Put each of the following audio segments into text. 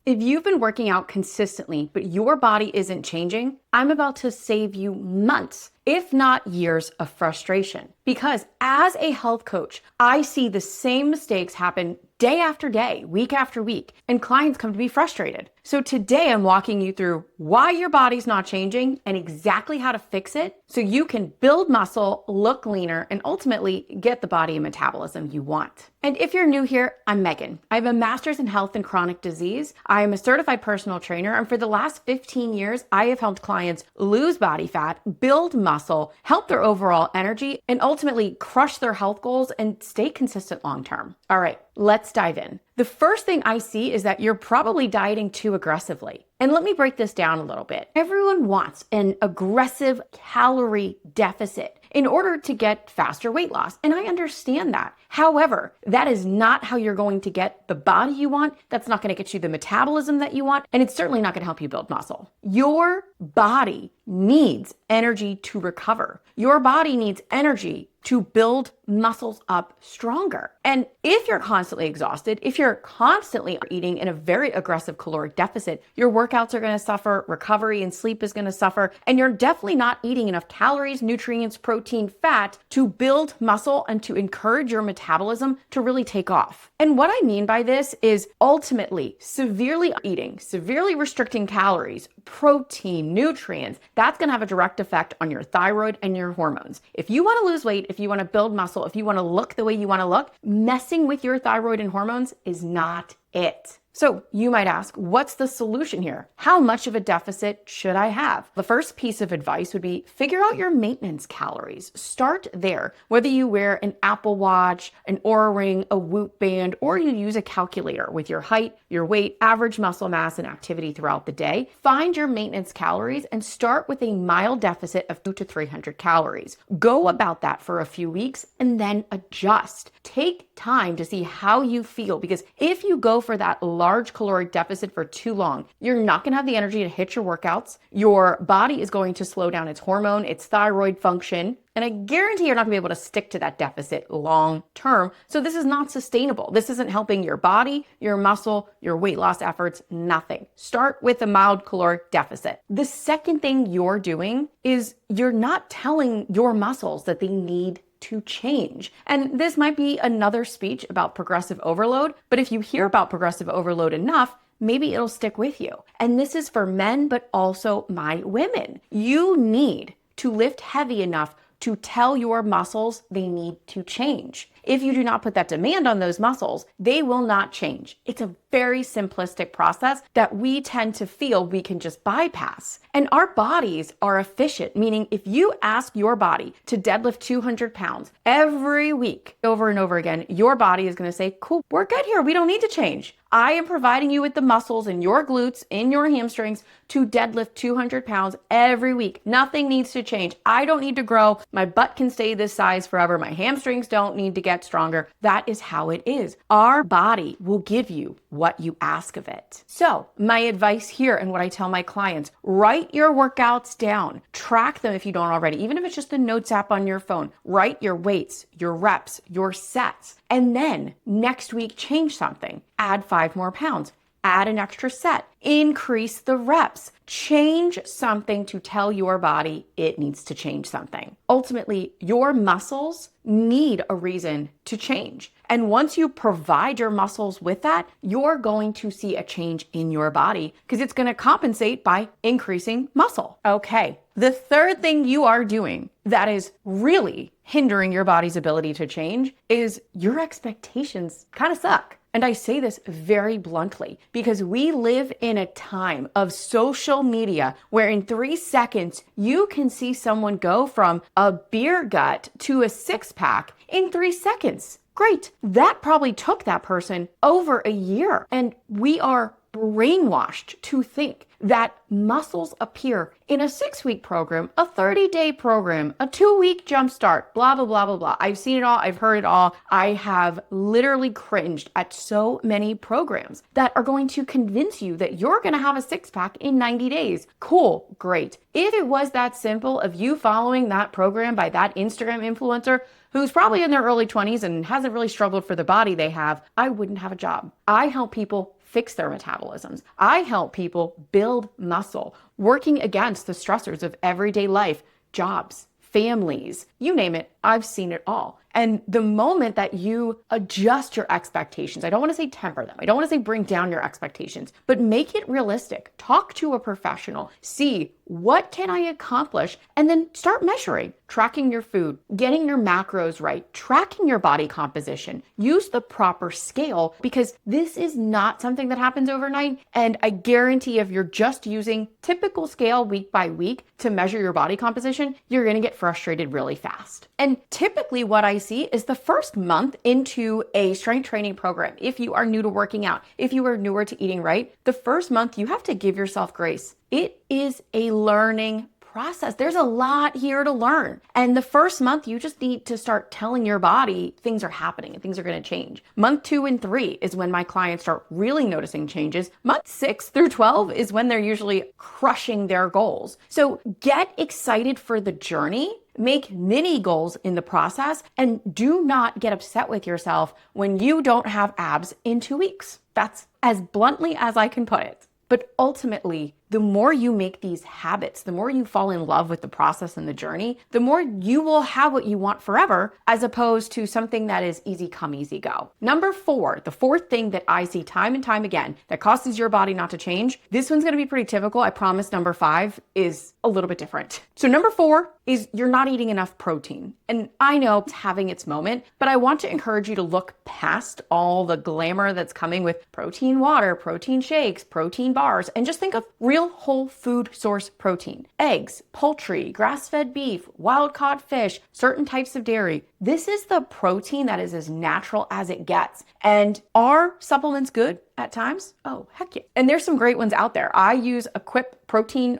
If you've been working out consistently, but your body isn't changing, I'm about to save you months, if not years of frustration. Because as a health coach, I see the same mistakes happen day after day, week after week, and clients come to be frustrated. So today I'm walking you through why your body's not changing and exactly how to fix it so you can build muscle, look leaner, and ultimately get the body and metabolism you want. And if you're new here, I'm Megan. I have a master's in health and chronic disease. I am a certified personal trainer, and for the last 15 years, I have helped clients lose body fat, build muscle, help their overall energy, and ultimately crush their health goals and stay consistent long term. All right, let's dive in. The first thing I see is that you're probably dieting too aggressively. And let me break this down a little bit. Everyone wants an aggressive calorie deficit in order to get faster weight loss. And I understand that. However, that is not how you're going to get the body you want. That's not going to get you the metabolism that you want. And it's certainly not going to help you build muscle. Your body needs energy to recover. Your body needs energy to build muscles up stronger. And if you're constantly exhausted, if you're constantly eating in a very aggressive caloric deficit, your workouts are going to suffer, recovery and sleep is going to suffer, and you're definitely not eating enough calories, nutrients, protein, fat to build muscle and to encourage your metabolism to really take off. And what I mean by this is ultimately severely eating, severely restricting calories, protein, nutrients, that's going to have a direct effect on your thyroid and your hormones. If you want to lose weight, if you want to build muscle, if you want to look the way you want to look, messing with your thyroid and hormones is not it. So you might ask, what's the solution here? How much of a deficit should I have? The first piece of advice would be figure out your maintenance calories. Start there. Whether you wear an Apple Watch, an Oura Ring, a Whoop band, or you use a calculator with your height, your weight, average muscle mass, and activity throughout the day, find your maintenance calories and start with a mild deficit of 200 to 300 calories. Go about that for a few weeks and then adjust. Take time to see how you feel, because if you go for that large caloric deficit for too long, you're not going to have the energy to hit your workouts. Your body is going to slow down its hormone, its thyroid function, and I guarantee you're not gonna be able to stick to that deficit long term. So this is not sustainable. This isn't helping your body, your muscle, your weight loss efforts, nothing. Start with a mild caloric deficit. The second thing you're doing is you're not telling your muscles that they need to change. And this might be another speech about progressive overload, but if you hear about progressive overload enough, maybe it'll stick with you. And this is for men, but also my women. You need to lift heavy enough to tell your muscles they need to change. If you do not put that demand on those muscles, they will not change. It's a very simplistic process that we tend to feel we can just bypass. And our bodies are efficient, meaning if you ask your body to deadlift 200 pounds every week over and over again, your body is going to say, cool, we're good here. We don't need to change. I am providing you with the muscles in your glutes, in your hamstrings to deadlift 200 pounds every week. Nothing needs to change. I don't need to grow. My butt can stay this size forever. My hamstrings don't need to get stronger. That is how it is. Our body will give you what you ask of it. So my advice here and what I tell my clients, write your workouts down. Track them if you don't already, even if it's just the notes app on your phone. Write your weights, your reps, your sets, and then next week change something. Add 5 more pounds, add an extra set, increase the reps, change something to tell your body it needs to change something. Ultimately, your muscles need a reason to change. And once you provide your muscles with that, you're going to see a change in your body because it's going to compensate by increasing muscle. Okay. The third thing you are doing that is really hindering your body's ability to change is your expectations kind of suck. And I say this very bluntly because we live in a time of social media where in 3 seconds, you can see someone go from a beer gut to a 6-pack in 3 seconds. Great. That probably took that person over a year. And we are brainwashed to think that muscles appear in a 6-week program, a 30-day program, a 2-week jumpstart, blah, blah, blah, blah, blah. I've seen it all. I've heard it all. I have literally cringed at so many programs that are going to convince you that you're going to have a 6-pack in 90 days. Cool. Great. If it was that simple of you following that program by that Instagram influencer who's probably in their early 20s and hasn't really struggled for the body they have, I wouldn't have a job. I help people fix their metabolisms. I help people build muscle, working against the stressors of everyday life, jobs, families, you name it, I've seen it all. And the moment that you adjust your expectations, I don't want to say temper them, I don't want to say bring down your expectations, but make it realistic. Talk to a professional, see what can I accomplish, and then start measuring, tracking your food, getting your macros right, tracking your body composition, use the proper scale, because this is not something that happens overnight. And I guarantee if you're just using typical scale week by week to measure your body composition, you're going to get frustrated really fast. And typically what I see is the first month into a strength training program, if you are new to working out, if you are newer to eating right, the first month you have to give yourself grace. It is a learning process. There's a lot here to learn. And the first month, you just need to start telling your body things are happening and things are going to change. Month 2 and 3 is when my clients start really noticing changes. Month 6 through 12 is when they're usually crushing their goals. So get excited for the journey. Make mini goals in the process, and do not get upset with yourself when you don't have abs in 2 weeks. That's as bluntly as I can put it. But ultimately, the more you make these habits, the more you fall in love with the process and the journey, the more you will have what you want forever, as opposed to something that is easy come, easy go. Number 4, the fourth thing that I see time and time again that causes your body not to change. This one's going to be pretty typical. I promise number 5 is a little bit different. So number 4 is you're not eating enough protein. And I know it's having its moment, but I want to encourage you to look past all the glamour that's coming with protein water, protein shakes, protein bars, and just think of real whole food source protein. Eggs, poultry, grass-fed beef, wild-caught fish, certain types of dairy. This is the protein that is as natural as it gets. And are supplements good at times? Oh, heck yeah. And there's some great ones out there. I use Equip protein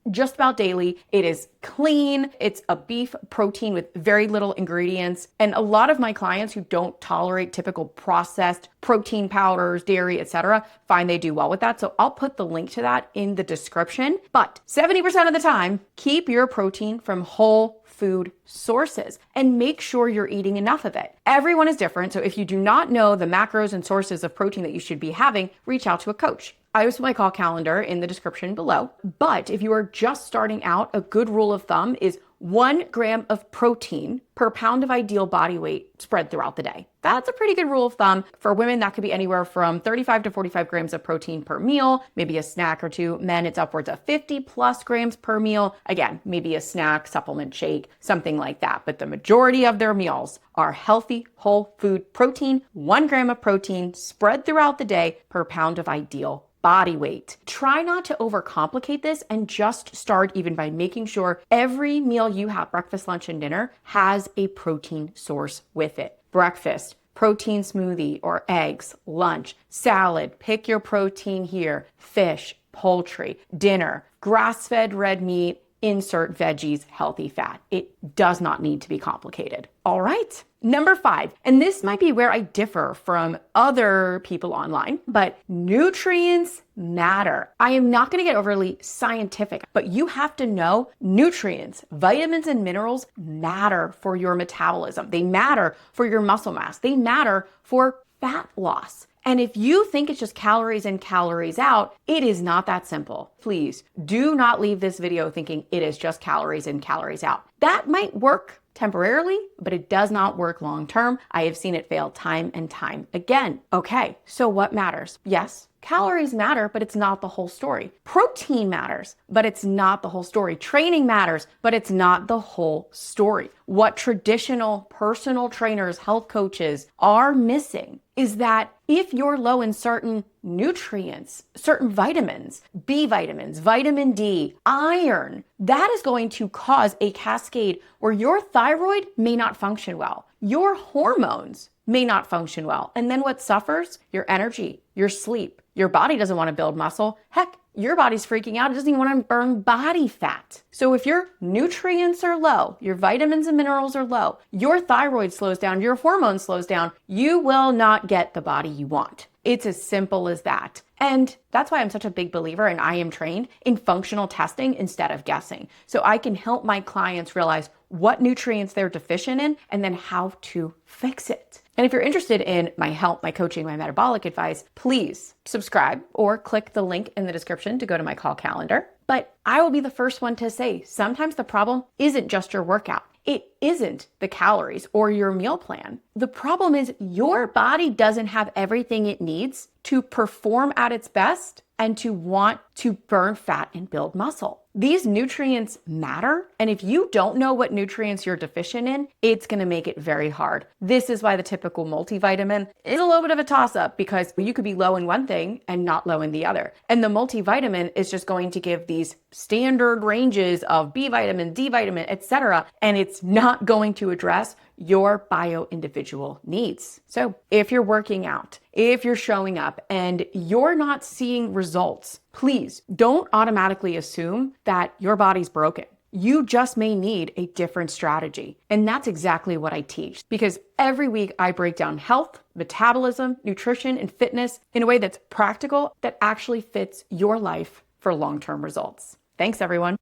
just about daily. It is clean. It's a beef protein with very little ingredients. And a lot of my clients who don't tolerate typical processed protein powders, dairy, etc., find they do well with that. So I'll put the link to that in the description. But 70% of the time, keep your protein from whole food sources and make sure you're eating enough of it. Everyone is different. So if you do not know the macros and sources of protein that you should be having, reach out to a coach. I always put my call calendar in the description below. But if you are just starting out, a good rule of thumb is 1 gram of protein per pound of ideal body weight spread throughout the day. That's a pretty good rule of thumb. For women, that could be anywhere from 35 to 45 grams of protein per meal, maybe a snack or two. Men, it's upwards of 50 plus grams per meal. Again, maybe a snack, supplement shake, something like that. But the majority of their meals are healthy, whole food protein, 1 gram of protein spread throughout the day per pound of ideal body weight. Try not to overcomplicate this and just start even by making sure every meal you have, breakfast, lunch, and dinner, has a protein source with it. Breakfast, protein smoothie or eggs. Lunch, salad, pick your protein here. Fish, poultry. Dinner, grass-fed red meat, insert veggies, healthy fat. It does not need to be complicated. All right. Number 5, and this might be where I differ from other people online, but nutrients matter. I am not going to get overly scientific, but you have to know nutrients, vitamins, and minerals matter for your metabolism. They matter for your muscle mass. They matter for fat loss. And if you think it's just calories in, calories out, it is not that simple. Please do not leave this video thinking it is just calories in, calories out. That might work temporarily, but it does not work long term. I have seen it fail time and time again. Okay, so what matters? Yes, calories matter, but it's not the whole story. Protein matters, but it's not the whole story. Training matters, but it's not the whole story. What traditional personal trainers, health coaches are missing is that if you're low in certain nutrients, certain vitamins, B vitamins, vitamin D, iron, that is going to cause a cascade where your thyroid may not function well. Your hormones may not function well. And then what suffers? Your energy, your sleep. Your body doesn't want to build muscle. Heck, your body's freaking out. It doesn't even want to burn body fat. So if your nutrients are low, your vitamins and minerals are low, your thyroid slows down, your hormone slows down, you will not get the body you want. It's as simple as that. And that's why I'm such a big believer, and I am trained in functional testing instead of guessing. So I can help my clients realize what nutrients they're deficient in and then how to fix it. And if you're interested in my help, my coaching, my metabolic advice, please subscribe or click the link in the description to go to my call calendar. But I will be the first one to say, sometimes the problem isn't just your workout. It isn't the calories or your meal plan. The problem is your body doesn't have everything it needs to perform at its best and to want to burn fat and build muscle. These nutrients matter, and if you don't know what nutrients you're deficient in, it's gonna make it very hard. This is why the typical multivitamin is a little bit of a toss-up, because you could be low in one thing and not low in the other. And the multivitamin is just going to give these standard ranges of B vitamin, D vitamin, etc., and it's not going to address your bio-individual needs. So if you're working out, if you're showing up and you're not seeing results, please don't automatically assume that your body's broken. You just may need a different strategy. And that's exactly what I teach, because every week I break down health, metabolism, nutrition, and fitness in a way that's practical, that actually fits your life for long-term results. Thanks, everyone.